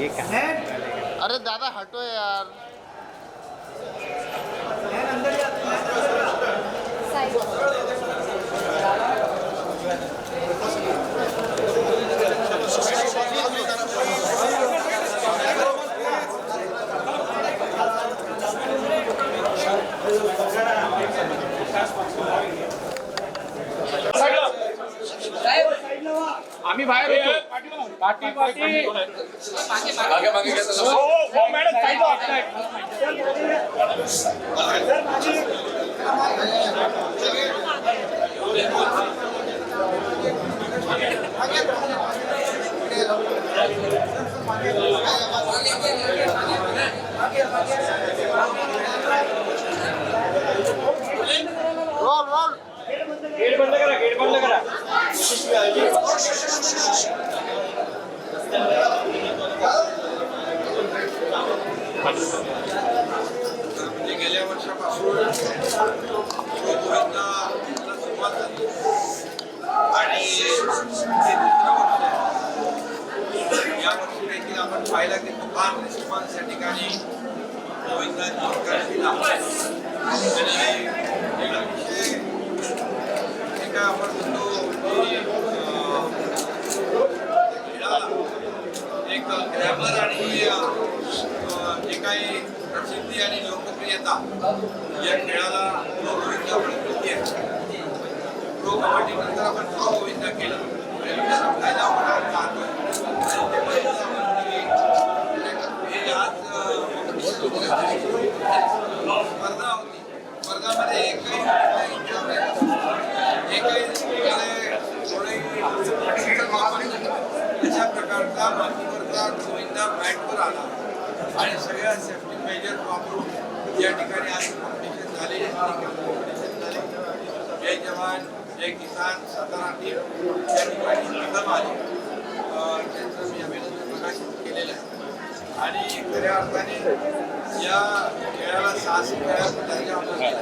अरे दादा हटो यार. आम्ही बाहेर होतो. पाटी पाटी मागे मागे घेतलं. हो madam side roll roll. Gate बंद करा. गेट बंद करा. गेल्या वर्षापासून सुरुवात झाली आणि या वर्षी देखील आपण पाहिला की तुफान रिस्पॉन्स या ठिकाणी गोविंदांनी दिला आणि एक विषय काय आपण म्हणतो एक ग्रॅमर आणि जे काही प्रसिद्धी आणि लोकप्रियता या खेळाला प्रो गोविंदाकडे मिळते आहे. प्रो कबड्डी नंतर आपण प्रो गोविंदा केलं आणि त्याचा फायदा होणार पाहतोय. हे आज स्पर्धा होती. स्पर्धामध्ये एकही अशा प्रकारचा मातीवरचा गोविंदा मॅटवर आला आणि सगळ्या सेफ्टी मेजर वापरून या ठिकाणी आज कॉम्पिटिशन झाले. जय जवान जय किसान सातारा टीम या ठिकाणी प्रथम आले. त्यांचं मी अभिनंदन प्रकाशित केलेलं आहे आणि खऱ्या अर्थाने या खेळाला साहसी खेळाचा दर्जा आपण दिला.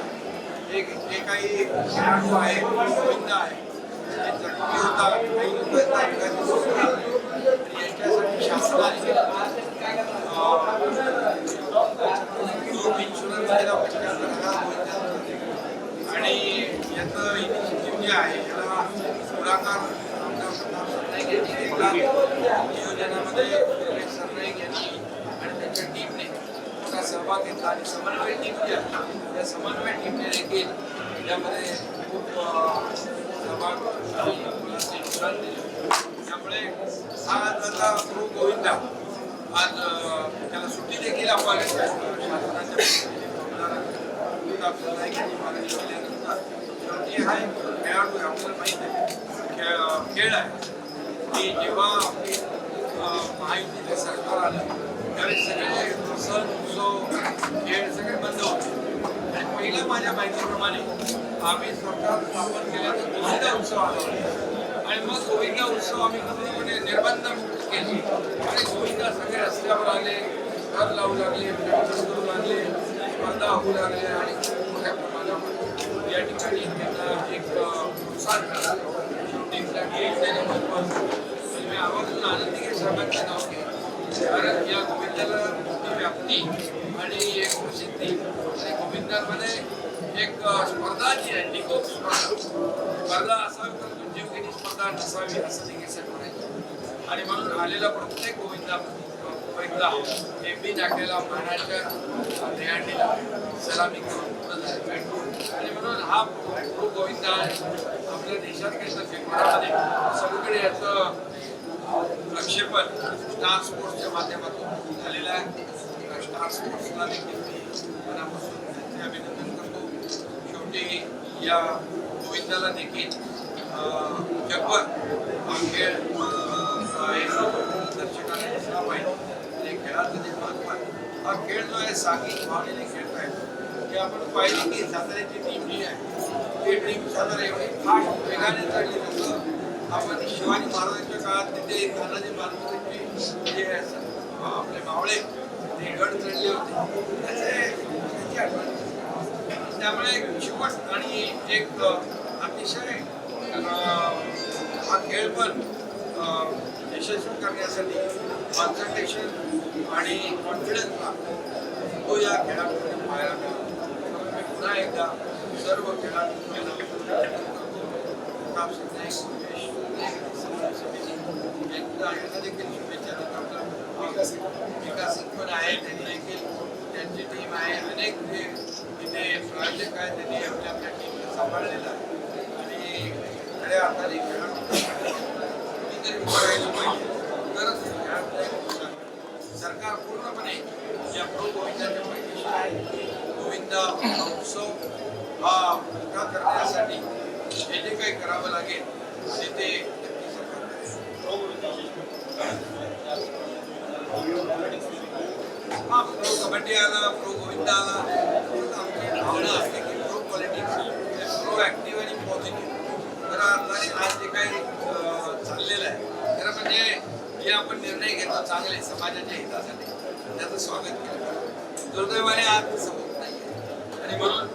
जे काही खेळाडू आहे गोविंद आहे ते जखमी होता काही लोकांना अपघाती सोडला आणि याच्यासाठी शासनाने ग्रुप इन्शुरन्स दिला 75,000 आणि याचं इनिशिएटिव्ह जे आहे याला पुढाकार नियोजनामध्ये सरनाईक यांनी आणि त्यांच्या टीमने मोठा सहभाग घेतला आणि समन्वय टीम जी आहे त्या समन्वय टीमने देखील यामध्ये खूप सहभाग त्यामुळे हा आता प्रो गोविंदा आज त्याला सुट्टी देखील आपण शासनाच्या शेवटी हा एक खेळाडू आहे. आपल्याला माहीत आहे खेळ आहे की जेव्हा महायुतीचं सरकार आलं त्यावेळी सगळे सण उत्सव खेळ सगळे बंद होते आणि पहिला माझ्या माहितीप्रमाणे आम्ही सरकार स्थापन केल्याचा गोविंदा उत्सव आला आणि मग गोविंदा उत्सव आम्ही पूर्णपणे निर्बंध मुक्त केले आणि गोविंदा सगळे रस्त्यावर आले, घर लावू लागले, प्रॅक्टिस करू लागले, स्पर्धा होऊ लागले आणि मोठ्या प्रमाणावर या ठिकाणी त्यांना एक प्रोत्साहन मिळालं. शूटिंगसाठी देणं महत्त्वाचं आणि मी आवर्जून आनंदी साहेबांचं नाव घेईन कारण या गोविंदाला मोठी व्याप्ती आणि एक प्रसिद्धी आणि गोविंदांमध्ये एक स्पर्धा जी आहे निकोप स्पर्धा असावी परंतु जीवघेणी स्पर्धा नसावी असं देखील म्हणायचं आणि म्हणून आलेला प्रत्येक गोविंदा एमबी नाक्याला मानाच्या दहीहंडीला सलामी करून पुढे झाले आणि म्हणून हा प्रो गोविंदा आपल्या देशात काही तर जगभरामध्ये सगळीकडे याचं प्रक्षेपण स्टार स्पोर्ट्सच्या माध्यमातून झालेलं आहे. स्टार स्पोर्ट्सला देखील मी मनापासून त्यांचे अभिनंदन करतो. शेवटी या गोविंदाला देखील जगभर हा खेळ दर्शकांना दिसला पाहिजे आणि खेळाचं जे महत्त्व आहे हा खेळ जो आहे साहसी भावनेने खेळता येतो. की आपण पाहिली की साताऱ्याची टीम जी आहे ती टीम सातारा एवढी फास्ट वेगाने चढली जसं आपण शिवाजी महाराजांच्या काळात तिथे तानाजी मालुसरेचे जे आपले मावळे ते गड चढले होते त्याची आठवण. त्यामुळे शेवट आणि एक अतिशय हा खेळ पण यशस्वी करण्यासाठी कॉन्सन्ट्रेशन आणि कॉन्फिडन्स तो या खेळाडूंनी पाहायला मिळाला. मी पुन्हा एकदा सर्व खेळाडूंना प्रताप सिंह, यांना देखील शुभेच्छा देतो. विकासित पण आहे, त्यांनी देखील त्यांची टीम आहे, अनेक जे तिथे प्रायोजक आहेत त्यांनी आपल्या आपल्या टीमला सांभाळलेलं आहे आणि खऱ्या अर्थाने खेळाडू कुणीतरी विचारायला पाहिजे तरच खेळाडूला सरकार पूर्णपणे या प्रो गोविंदाच्या पाठीशी आहे. गोविंद उत्सव हा मोठा करण्यासाठी जे जे काही करावं लागेल ते नक्की सरकार हा प्रो कबड्डी आला, प्रो गोविंदा आला, आमची भावना असते की प्रो पॉलिटिक्स प्रो ॲक्टिव्ह आणि पॉझिटिव्ह. खऱ्या अर्थाने आज जे काही चाललेलं आहे खरं म्हणजे जे आपण निर्णय घेतो चांगले समाजाच्या हितासाठी त्याचं स्वागत केलं. दुर्दैवाने आज तसं होत नाही आणि म्हणून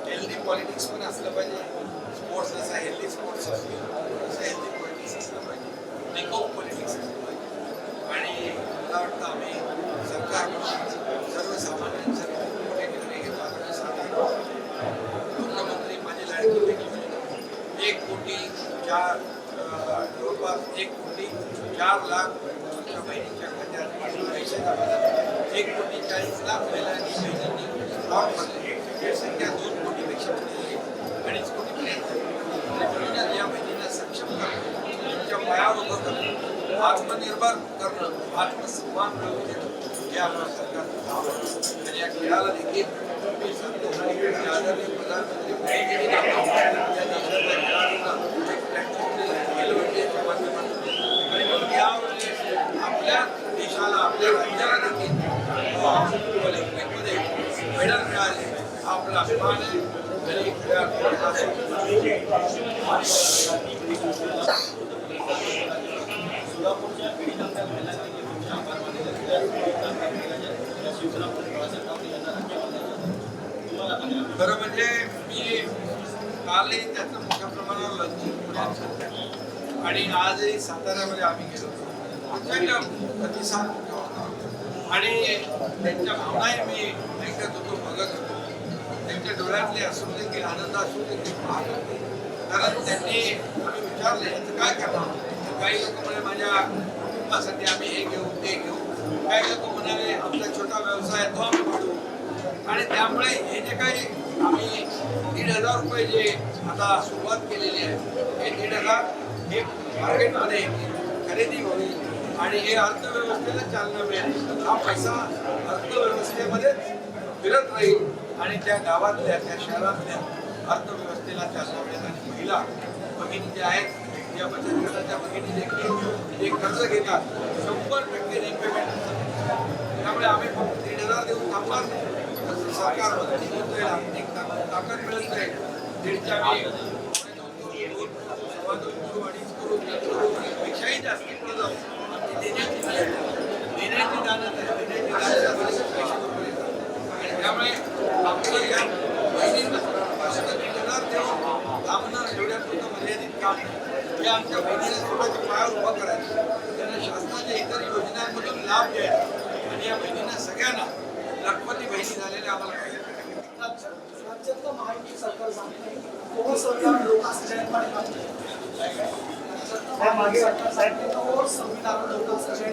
हेल्दी पॉलिटिक्स पण असलं पाहिजे. स्पोर्ट्स जसा हेल्दी स्पोर्ट्स असतो तसं हेल्दी पॉलिटिक्स असलं पाहिजे, निकोप पॉलिटिक्स असलं पाहिजे. आणि मला वाटतं आम्ही सरकारकडून सर्वसामान्यांसाठी मोठे निर्णय घेतो. मुख्यमंत्री माझी लाडकी बहीण योजना 1 कोटी 4 जवळपास 1 कोटी 4 लाख तुमच्या बहिणीच्या खात्यात पैसे जमा झाले. 1 कोटी 40 लाख महिलांनी बहिणींनी फॉर्म भरले. ही संख्या 2 कोटीपेक्षा पुढे 2.5 कोटीपर्यंत या बहिणींना सक्षम करणं, त्यांच्या पायावर उभं करणं, आत्मनिर्भर करणं, आत्मसन्मान मिळवून देणं हे आपलं सरकारचं काम आहे. आणि या खेळाला देखील मी सांगतो की आदरणीय प्रधानमंत्री मोदींनी या देशातल्या खेळाडूंना एक प्लॅटफॉर्म दिला खेलो इंडियाच्या माध्यमातून. आणि म्हणून यावेळेस आपल्या देशाला, आपल्या राज्याला देखील ऑलिम्पिकमध्ये मेडल मिळाले हा आपला अभिमान आहे. आणि सोलापूरच्या बीड तालुक्यात महिलांनी तुमच्या आभार मानले खरं म्हणजे मी कालही त्याचं मोठ्या प्रमाणावर लंच आणि आजही साताऱ्यामध्ये आम्ही गेलो प्रचंड प्रतिसाद होता आणि त्यांच्या भावनाही मी ऐकत होतो, बघत होतो. त्यांच्या डोळ्यातले असू देखील आनंद असू देखील पाहत होते. कारण त्यांनी आम्ही विचारले याचं काय करणार. काही लोक म्हणाले माझ्या कुटुंबासाठी आम्ही हे घेऊ ते घेऊ. काही लोक म्हणाले आमचा छोटा व्यवसाय तो आम्ही वाढवू. आणि त्यामुळे हे जे काही आम्ही 1,500 रुपये जे आता सुरुवात केलेली आहे हे 1,500 हे मार्केटमध्ये खरेदी होईल आणि हे अर्थव्यवस्थेला चालना मिळेल. हा पैसा अर्थव्यवस्थेमध्येच फिरत राहील आणि त्या गावातल्या त्या शहरातल्या अर्थव्यवस्थेला चालना मिळेल. आणि महिला भगिनी ज्या आहेत या बचत गटाच्या भगिनी देखील जे कर्ज घेतात 100% रिपेमेंट असतात. त्यामुळे आम्ही फक्त 1,500 देऊन थांबणार नाही. सरकार आर्थिक ताकद मिळत जाईल. 1.5च्या वेळी 2 करू, 2.5 करू पेक्षाही जास्त पुढे जाऊ. देण्याची दानत आहे, देण्याची आणि त्यामुळे आपलं या बहिणींना 1,500 देऊन थांबणं एवढ्यापुरतं मर्यादित काम हे आमच्या बहिणीला स्वतःच्या पायावर उभं करायचं. त्यांना शासनाच्या इतर योजनांमधून लाभ द्यायचा आणि या बहिणींना सगळ्यांना लखपती बहिणी झालेल्या आम्हाला पाहिजे. राज्यातलं महायुती सरकार सांगते कोण सरकार लोक असल्याने मागे सरकार संविधान लोक असल्याने